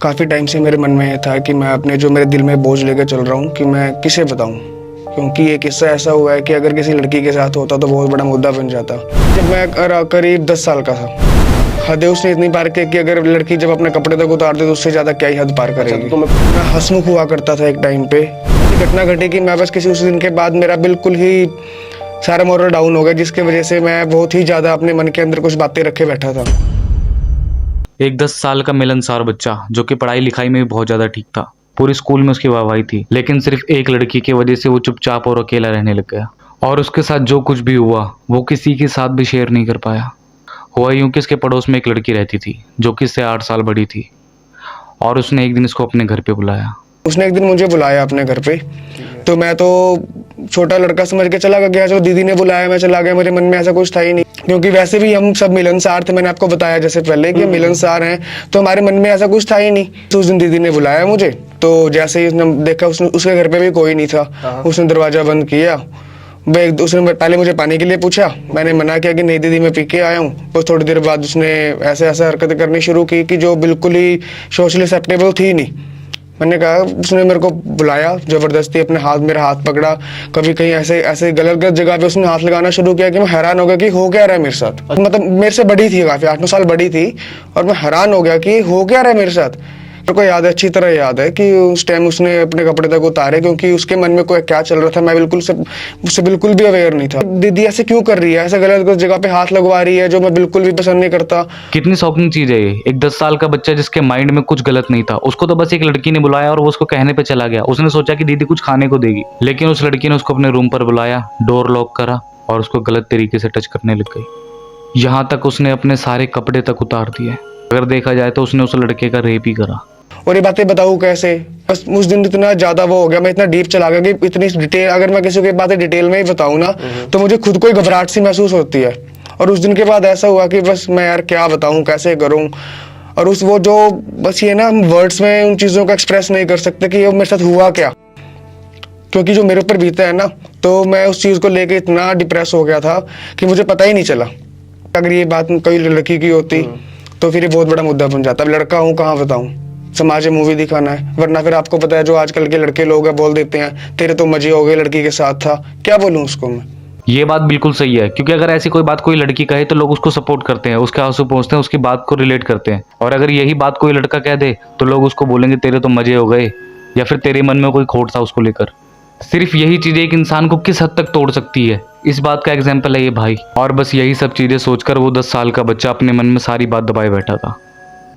काफ़ी टाइम से मेरे मन में ये था कि मैं अपने जो मेरे दिल में बोझ लेकर चल रहा हूँ कि मैं किसे बताऊँ, क्योंकि ये किस्सा ऐसा हुआ है कि अगर किसी लड़की के साथ होता तो बहुत बड़ा मुद्दा बन जाता। जब मैं करीब 10 साल का था, हदें उसने इतनी पार की कि अगर लड़की जब अपने कपड़े तक उतार दे तो उससे ज़्यादा क्या ही हद पार करेगी। तो मैं हंसमुख हुआ करता था एक टाइम पे। घटना घटी कि मैं बस किसी उस दिन के बाद मेरा बिल्कुल ही सारा मोरल डाउन हो गया, जिसकी वजह से मैं बहुत ही ज़्यादा अपने मन के अंदर कुछ बातें रखे बैठा था। एक 10 साल का मिलनसार बच्चा जो कि पढ़ाई लिखाई में भी बहुत ज्यादा ठीक था। पूरे स्कूल में उसकी वाहवाही थी, लेकिन सिर्फ एक लड़की की वजह से वो चुपचाप और अकेला रहने लग गया। और उसके साथ जो कुछ भी हुआ वो किसी के साथ भी शेयर नहीं कर पाया। हुआ यूं कि उसके पड़ोस में एक लड़की रहती थी जो कि इससे 8 साल बड़ी थी, और उसने एक दिन इसको अपने घर पे बुलाया। उसने एक दिन मुझे बुलाया अपने घर पे, तो मैं तो छोटा लड़का समझ के चला गया। जो दीदी ने बुलाया मैं चला गया, मेरे मन में ऐसा कुछ था ही नहीं, क्योंकि वैसे भी हम सब मिलनसार थे। मैंने आपको बताया जैसे पहले कि हम मिलनसार हैं, तो हमारे मन में ऐसा कुछ था ही नहीं। तो उस दिन दीदी ने बुलाया मुझे, तो जैसे ही उसने देखा, उसके घर पे भी कोई नहीं था। उसने दरवाजा बंद किया। उसने पहले मुझे पानी के लिए पूछा, मैंने मना किया कि नहीं दीदी मैं पी के आया हूँ। तो थोड़ी देर बाद उसने ऐसे ऐसे हरकतें करनी शुरू की कि जो बिल्कुल ही सोशली एक्सेप्टेबल थी नहीं। मैंने कहा, उसने मेरे को बुलाया जबरदस्ती, अपने हाथ मेरा हाथ पकड़ा, कभी कहीं ऐसे ऐसे गलत गलत जगह पे उसने हाथ लगाना शुरू किया कि मैं हैरान हो गया कि हो क्या रहा है मेरे साथ। मतलब मेरे से बड़ी थी, काफी 8-9 साल बड़ी थी, और मैं हैरान हो गया कि हो क्या रहा है मेरे साथ। मेरे को याद है, अच्छी तरह याद है कि उस टाइम उसने अपने कपड़े तक उतारे, क्योंकि उसके मन में कोई क्या चल रहा था मैं बिल्कुल से उससे बिल्कुल भी अवेयर नहीं था। दीदी ऐसे क्यों कर रही है, ऐसे गलत गलत जगह पे हाथ लगवा रही है, जो मैं बिल्कुल भी पसंद नहीं करता। कितनी शॉकिंग चीज है ये। एक 10 साल का बच्चा जिसके माइंड में कुछ गलत नहीं था, उसको तो बस एक लड़की ने बुलाया और वो उसको कहने पे चला गया। उसने सोचा कि दीदी कुछ खाने को देगी, लेकिन उस लड़की ने उसको अपने रूम पर बुलाया, डोर लॉक करा और उसको गलत तरीके से टच करने लग गई। यहाँ तक उसने अपने सारे कपड़े तक उतार दिए। अगर देखा जाए तो उसने उस लड़के का रेप ही करा। और ये बातें बताऊँ कैसे, बस उस दिन इतना ज्यादा वो हो गया, मैं इतना डीप चला गया कि इतनी डिटेल अगर मैं किसी की बातें डिटेल में ही बताऊँ ना तो मुझे खुद को ही घबराहट सी महसूस होती है। और उस दिन के बाद ऐसा हुआ कि बस मैं यार क्या बताऊँ, कैसे करूँ। और उस वो जो बस ये ना, हम वर्ड्स में उन चीज़ों को एक्सप्रेस नहीं कर सकते कि ये मेरे साथ हुआ क्या, क्योंकि जो मेरे ऊपर बीता है ना, तो मैं उस चीज़ को लेके इतना डिप्रेस हो गया था कि मुझे पता ही नहीं चला। अगर ये बात कोई लड़की की होती तो फिर ये बहुत बड़ा मुद्दा बन जाता। अब लड़का हूँ, कहाँ बताऊँ, समाज में मूवी दिखाना है, वरना फिर आपको पता है जो आजकल के लड़के लोग हैं बोल देते हैं तेरे तो मजे हो गए लड़की के साथ था। क्या बोलूँ उसको मैं। ये बात बिल्कुल सही है, क्योंकि अगर ऐसी कोई बात कोई लड़की कहे तो लोग उसको सपोर्ट करते हैं, उसके आंसू पहुंचते हैं, उसकी बात को रिलेट करते हैं। और अगर यही बात कोई लड़का कह दे तो लोग उसको बोलेंगे तेरे तो मजे हो गए, या फिर तेरे मन में कोई खोट था उसको लेकर। सिर्फ यही चीजें एक इंसान को किस हद तक तोड़ सकती है, इस बात का एग्जाम्पल है ये भाई। और बस यही सब चीजें सोचकर वो 10 साल का बच्चा अपने मन में सारी बात दबाए बैठा था।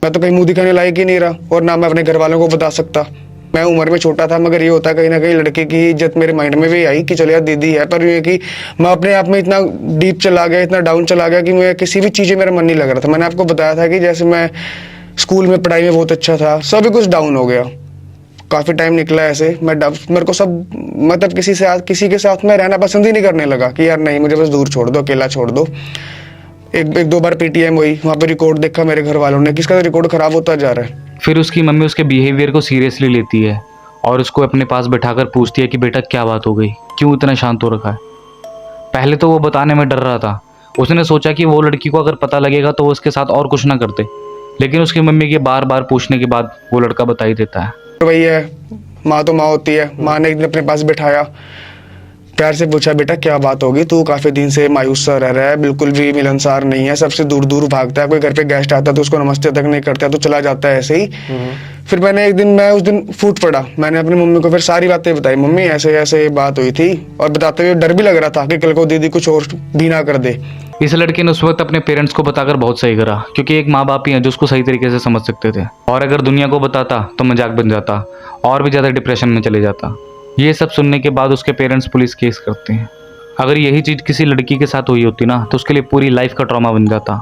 मैं तो कहीं मुंह दिखाने लायक ही नहीं रहा, और ना मैं अपने घर वालों को बता सकता। मैं उम्र में छोटा था, मगर ये होता कहीं ना कहीं लड़के की इज्जत मेरे माइंड में भी आई कि चलो यार दीदी है। पर ये कि मैं अपने आप में इतना डीप चला गया, इतना डाउन चला गया कि मैं किसी भी चीज़ में मेरा मन नहीं लग रहा था। मैंने आपको बताया था कि जैसे मैं स्कूल में पढ़ाई में बहुत अच्छा था, सभी कुछ डाउन हो गया। काफ़ी टाइम निकला ऐसे, मेरे को सब मतलब किसी के साथ मैं रहना पसंद ही नहीं करने लगा कि यार नहीं, मुझे बस दूर छोड़ दो, अकेला छोड़ दो। एक दो बार पीटीएम हुई, वहाँ पे रिकॉर्ड देखा मेरे घर वालों ने, किसका रिकॉर्ड खराब होता जा रहा है। फिर उसकी मम्मी उसके बिहेवियर को सीरियसली लेती है और उसको अपने पास बैठाकर पूछती है कि बेटा क्या बात हो गई, क्यों इतना शांत हो रखा है। पहले तो वो बताने में डर रहा था। उसने सोचा कि वो लड़की को अगर पता लगेगा तो वो उसके साथ और कुछ ना करते, लेकिन उसकी मम्मी के बार बार पूछने के बाद वो लड़का बता ही देता है। वही है, माँ तो माँ होती है। माँ ने एक दिन अपने पास बिठाया, प्यार से पूछा, बेटा क्या बात होगी, तू काफी दिन से मायूस सा रह रहा है, बिल्कुल भी मिलनसार नहीं है, सबसे दूर दूर भागता है, कोई घर पे गेस्ट आता है तो उसको नमस्ते तक नहीं करता, तो चला जाता है ऐसे ही। फिर मैं उस दिन फूट पड़ा। मैंने अपनी मम्मी को फिर सारी बातें बताई, मम्मी ऐसे ऐसे बात हुई थी, और बताते हुए डर भी लग रहा था कि कल को दीदी कुछ और भी ना कर दे। इस लड़के ने उस वक्त अपने पेरेंट्स को बताकर बहुत सही करा, क्योंकि एक माँ बाप ही हैं जो उसको सही तरीके से समझ सकते थे। और अगर दुनिया को बताता तो मजाक बन जाता और भी ज़्यादा डिप्रेशन में चले जाता। ये सब सुनने के बाद उसके पेरेंट्स पुलिस केस करते हैं। अगर यही चीज़ किसी लड़की के साथ हुई होती ना तो उसके लिए पूरी लाइफ का ट्रॉमा बन जाता।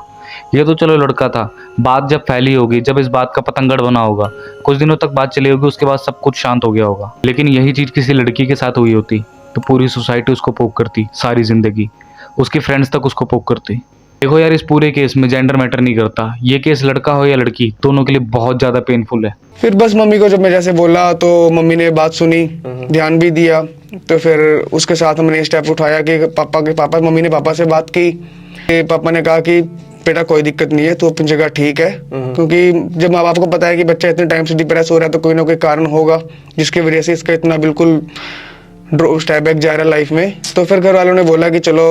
ये तो चलो लड़का था, बात जब फैली होगी, जब इस बात का पतंगड़ बना होगा, कुछ दिनों तक बात चली होगी, उसके बाद सब कुछ शांत हो गया होगा। लेकिन यही चीज़ किसी लड़की के साथ हुई होती तो पूरी सोसाइटी उसको पोक करती, सारी जिंदगी उसके फ्रेंड्स तक उसको पोक करते। देखो यार, इस पूरे केस में जेंडर मैटर नहीं करता। ये केस लड़का हो या लड़की, दोनों के लिए बहुत ज़्यादा पेनफुल है। फिर बस मम्मी को जब मैं जैसे बोला तो मम्मी ने बात सुनी, ध्यान भी दिया। तो फिर उसके साथ हमने स्टेप उठाया कि पापा मम्मी ने पापा से बात की। पापा ने कहा कि बेटा कोई दिक्कत नहीं है, तू अपनी जगह ठीक है। क्योंकि जब माँ बाप को पता है कि बच्चा इतने टाइम से डिप्रेस हो रहा है तो कोई ना कोई कारण होगा जिसकी वजह से इसका इतना बिल्कुल स्टेप बैक जा रहा है लाइफ में। तो फिर घर वालों ने बोला कि चलो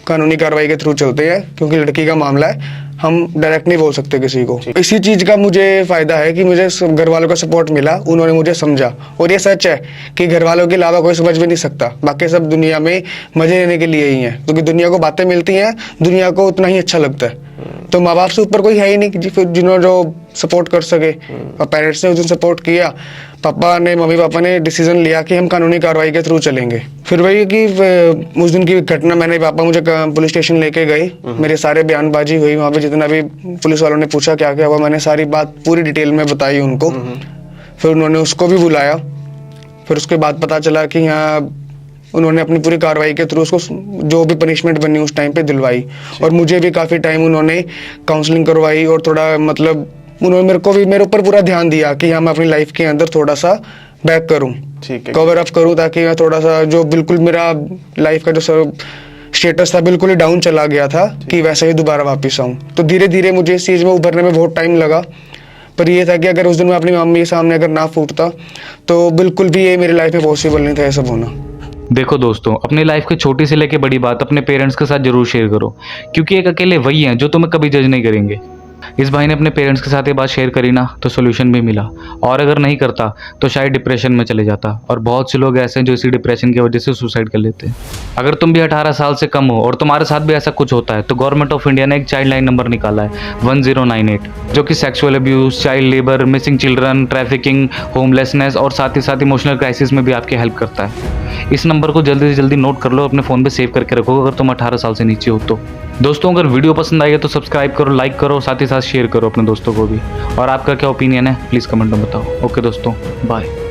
कानूनी कार्रवाई के थ्रू चलते हैं, क्योंकि लड़की का मामला है, हम डायरेक्ट नहीं बोल सकते किसी को। इसी चीज का मुझे फायदा है कि मुझे घर वालों का सपोर्ट मिला, उन्होंने मुझे समझा। और ये सच है कि घर वालों के अलावा कोई समझ भी नहीं सकता, बाकी सब दुनिया में मजे लेने के लिए ही है, क्योंकि दुनिया को बातें मिलती हैं, दुनिया को उतना ही अच्छा लगता है। तो माँ बाप से ऊपर कोई है ही नहीं जिन्होंने जो सपोर्ट कर सके, और पेरेंट्स ने उस दिन सपोर्ट किया। मम्मी पापा ने डिसीजन लिया कि हम कानूनी कार्रवाई के थ्रू चलेंगे। फिर वही कि उस दिन की घटना, पापा मुझे पुलिस स्टेशन लेके गए, मेरे सारे बयानबाजी हुई वहाँ पे, जितना भी पुलिस वालों ने पूछा क्या क्या हुआ, मैंने सारी बात पूरी डिटेल में बताई उनको। फिर उन्होंने उसको भी बुलाया। फिर उसके बाद पता चला कि यहाँ उन्होंने अपनी पूरी कार्रवाई के थ्रू उसको जो भी पनिशमेंट बनी उस टाइम पे दिलवाई। और मुझे भी काफ़ी टाइम उन्होंने काउंसलिंग करवाई, और थोड़ा मतलब उन्होंने मेरे ऊपर पूरा ध्यान दिया कि हम अपनी लाइफ के अंदर थोड़ा सा बैक करूं, ठीक है, कवर अप करूं, ताकि मैं थोड़ा सा जो बिल्कुल मेरा लाइफ का जो स्टेटस था बिल्कुल ही डाउन चला गया था, कि वैसे ही दोबारा वापस आऊं। तो धीरे धीरे मुझे इस चीज़ में उभरने में बहुत टाइम लगा। पर ये था कि अगर उस दिन मैं अपनी मम्मी के सामने अगर ना फूटता तो बिल्कुल भी ये मेरी लाइफ में पॉसिबल नहीं था ये सब होना। देखो दोस्तों, अपनी लाइफ की छोटी से लेके बड़ी बात अपने पेरेंट्स के साथ जरूर शेयर करो, क्योंकि एक अकेले वही हैं जो तुम्हें कभी जज नहीं करेंगे। इस भाई ने अपने पेरेंट्स के साथ ये बात शेयर करी ना, तो सोल्यूशन भी मिला, और अगर नहीं करता तो शायद डिप्रेशन में चले जाता। और बहुत से लोग ऐसे हैं जो इसी डिप्रेशन की वजह से सुसाइड कर लेते हैं। अगर तुम भी 18 साल से कम हो और तुम्हारे साथ भी ऐसा कुछ होता है, तो गवर्नमेंट ऑफ इंडिया ने एक चाइल्ड लाइन नंबर निकाला है 1098, जो कि sexual abuse, child labour, missing children, trafficking, homelessness और साथ ही साथ इमोशनल क्राइसिस में भी आपकी हेल्प करता है। इस नंबर को जल्दी से जल्दी नोट कर लो, अपने फ़ोन पे सेव करके रखो अगर तुम 18 साल से नीचे हो तो। दोस्तों, अगर वीडियो पसंद आई है तो सब्सक्राइब करो, लाइक करो, साथ ही साथ शेयर करो अपने दोस्तों को भी। और आपका क्या ओपिनियन है प्लीज़ कमेंट में बताओ। ओके दोस्तों, बाय।